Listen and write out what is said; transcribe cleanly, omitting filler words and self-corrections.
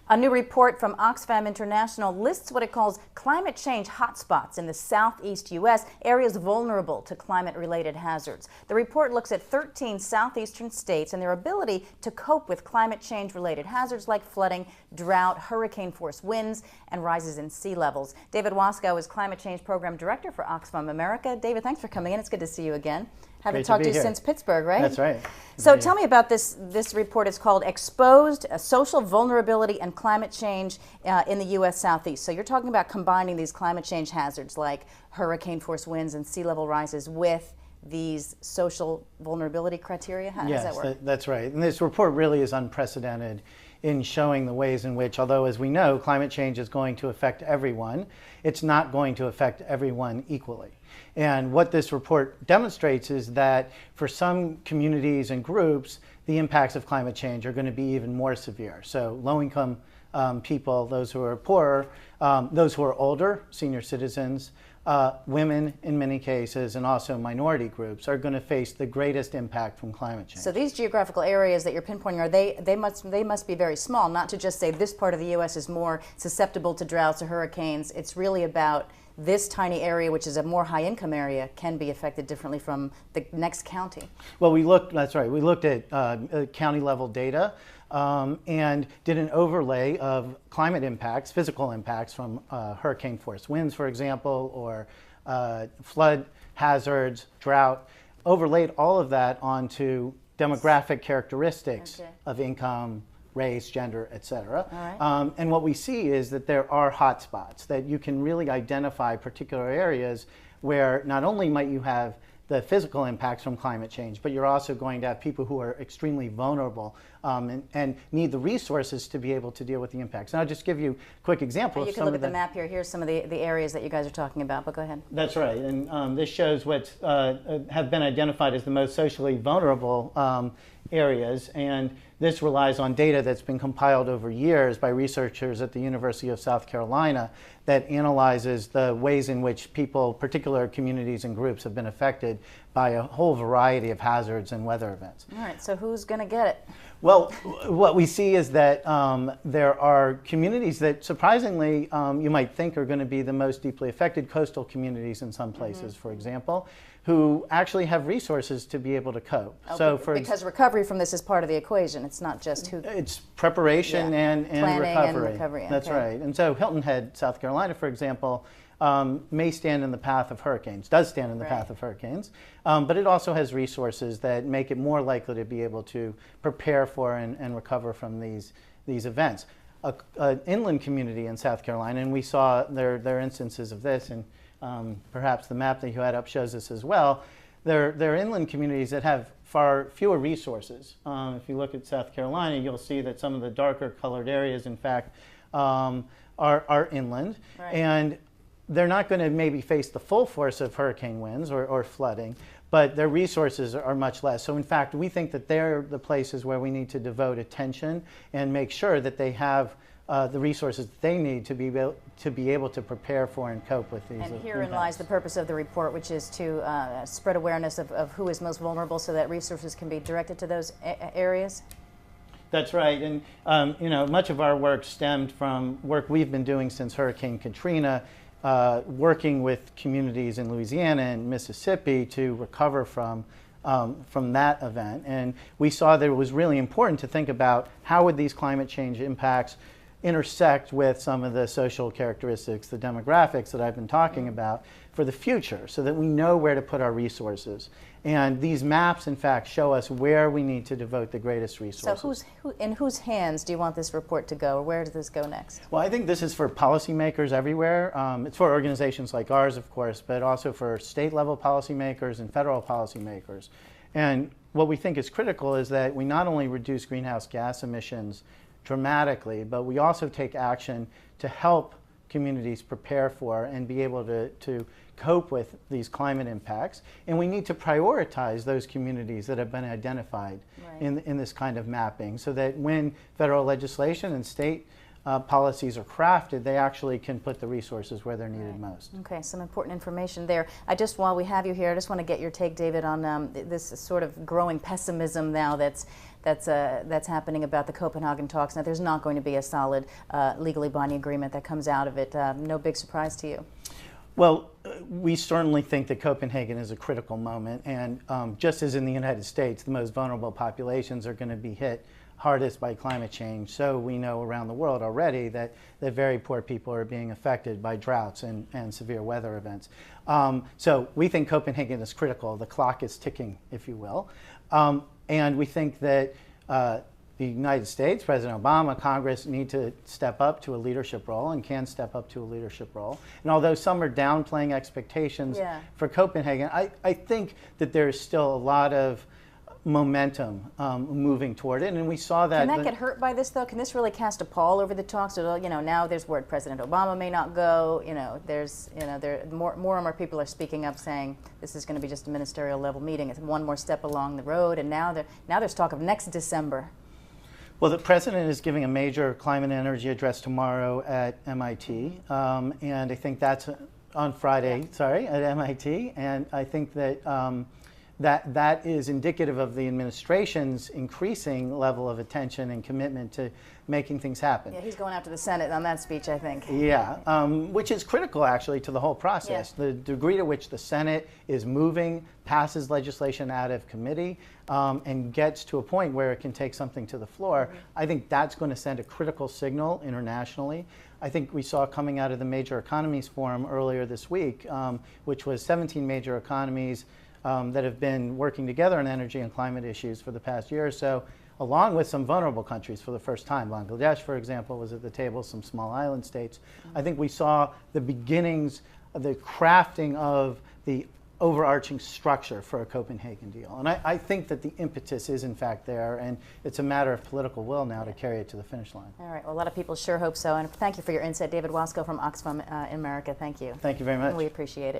A new report from Oxfam International lists what it calls climate change hotspots in the southeast U.S., areas vulnerable to climate-related hazards. The report looks at 13 southeastern states and their ability to cope with climate change-related hazards like flooding, drought, hurricane-force winds, and rises in sea levels. David Waskow is Climate Change Program Director for Oxfam America. David, thanks for coming in. It's good to see you again. Haven't talked to you since Pittsburgh, right? That's right. So tell me about this report. It's called Exposed Social Vulnerability and Climate Change in the U.S. Southeast. So you're talking about combining these climate change hazards like hurricane force winds and sea level rises with these social vulnerability criteria? How does that work? That's right. And this report really is unprecedented in showing the ways in which, although as we know, climate change is going to affect everyone, it's not going to affect everyone equally. And what this report demonstrates is that for some communities and groups, the impacts of climate change are going to be even more severe. So low-income people, those who are poorer, those who are older, senior citizens, women in many cases, and also minority groups are going to face the greatest impact from climate change. So these geographical areas that you're pinpointing, are they must be very small, not to just say this part of the U.S. is more susceptible to droughts or hurricanes. It's really about this tiny area, which is a more high-income area, can be affected differently from the next county. Well, that's right. We looked at county-level data and did an overlay of climate impacts, physical impacts from hurricane-force winds, for example, or flood hazards, drought, overlaid all of that onto demographic characteristics of income, race, gender, etc. Right. And what we see is that there are hotspots, that you can really identify particular areas where not only might you have the physical impacts from climate change, but you're also going to have people who are extremely vulnerable and need the resources to be able to deal with the impacts. And I'll just give you a quick example of some of the... You can look at the map here. Here's some of the areas that you guys are talking about, but go ahead. That's right. And this shows what have been identified as the most socially vulnerable areas. And this relies on data that's been compiled over years by researchers at the University of South Carolina that analyzes the ways in which people, particular communities and groups, have been affected by a whole variety of hazards and weather events. All right, so who's going to get it? Well, what we see is that there are communities that surprisingly you might think are going to be the most deeply affected, coastal communities in some places, for example, who actually have resources to be able to cope. So because recovery from this is part of the equation. It's not just who... It's preparation and recovery. And recovery. That's right. And so Hilton Head, South Carolina, for example, may stand in the path of hurricanes, does stand in the path of hurricanes, but it also has resources that make it more likely to be able to prepare for and recover from these events. An inland community in South Carolina, and we saw there are instances of this, and perhaps the map that you had up shows this as well. There are inland communities that have far fewer resources. If you look at South Carolina, you'll see that some of the darker colored areas, in fact, are inland. Right. And they're not going to maybe face the full force of hurricane winds or flooding, but their resources are much less. So in fact, we think that they're the places where we need to devote attention and make sure that they have the resources that they need to be able to prepare for and cope with these. And herein lies the purpose of the report, which is to spread awareness of who is most vulnerable so that resources can be directed to those areas. That's right, and you know, much of our work stemmed from work we've been doing since Hurricane Katrina, working with communities in Louisiana and Mississippi to recover from that event. And we saw that it was really important to think about how would these climate change impacts intersect with some of the social characteristics, the demographics that I've been talking about for the future, so that we know where to put our resources. And these maps, in fact, show us where we need to devote the greatest resources. So in whose hands do you want this report to go, or where does this go next? Well, I think this is for policymakers everywhere. It's for organizations like ours, of course, but also for state-level policymakers and federal policymakers. And what we think is critical is that we not only reduce greenhouse gas emissions dramatically, but we also take action to help communities prepare for and be able to cope with these climate impacts. And we need to prioritize those communities that have been identified in this kind of mapping, so that when federal legislation and state policies are crafted, they actually can put the resources where they're needed most. Okay, some important information there. While we have you here, I just want to get your take, David, on this sort of growing pessimism now that's that's happening about the Copenhagen talks. Now, there's not going to be a solid legally binding agreement that comes out of it. No big surprise to you? Well, we certainly think that Copenhagen is a critical moment, and just as in the United States, the most vulnerable populations are going to be hit hardest by climate change. So we know around the world already that very poor people are being affected by droughts and severe weather events. So we think Copenhagen is critical. The clock is ticking, if you will. And we think that the United States, President Obama, Congress need to step up to a leadership role and can step up to a leadership role. And although some are downplaying expectations for Copenhagen, I think that there's still a lot of momentum moving toward it, and we saw that. Can that get hurt by this, though? Can this really cast a pall over the talks? So, you know, now there's word President Obama may not go. You know, there's, you know, more and more people are speaking up, saying this is going to be just a ministerial level meeting. It's one more step along the road, and now there's talk of next December. Well, the president is giving a major climate and energy address tomorrow at MIT, and I think that's on Friday. Sorry, at MIT, and I think that. That is indicative of the administration's increasing level of attention and commitment to making things happen. Yeah, he's going after the Senate on that speech, I think. Yeah, which is critical actually to the whole process. Yeah. The degree to which the Senate is moving, passes legislation out of committee, and gets to a point where it can take something to the floor, I think that's going to send a critical signal internationally. I think we saw coming out of the Major Economies Forum earlier this week, which was 17 major economies that have been working together on energy and climate issues for the past year or so, along with some vulnerable countries for the first time. Bangladesh, for example, was at the table, some small island states. I think we saw the beginnings of the crafting of the overarching structure for a Copenhagen deal. And I think that the impetus is in fact there, and it's a matter of political will now to carry it to the finish line. All right, well, a lot of people sure hope so, and thank you for your insight, David Waskow from Oxfam America. Thank you. Thank you very much. We appreciate it.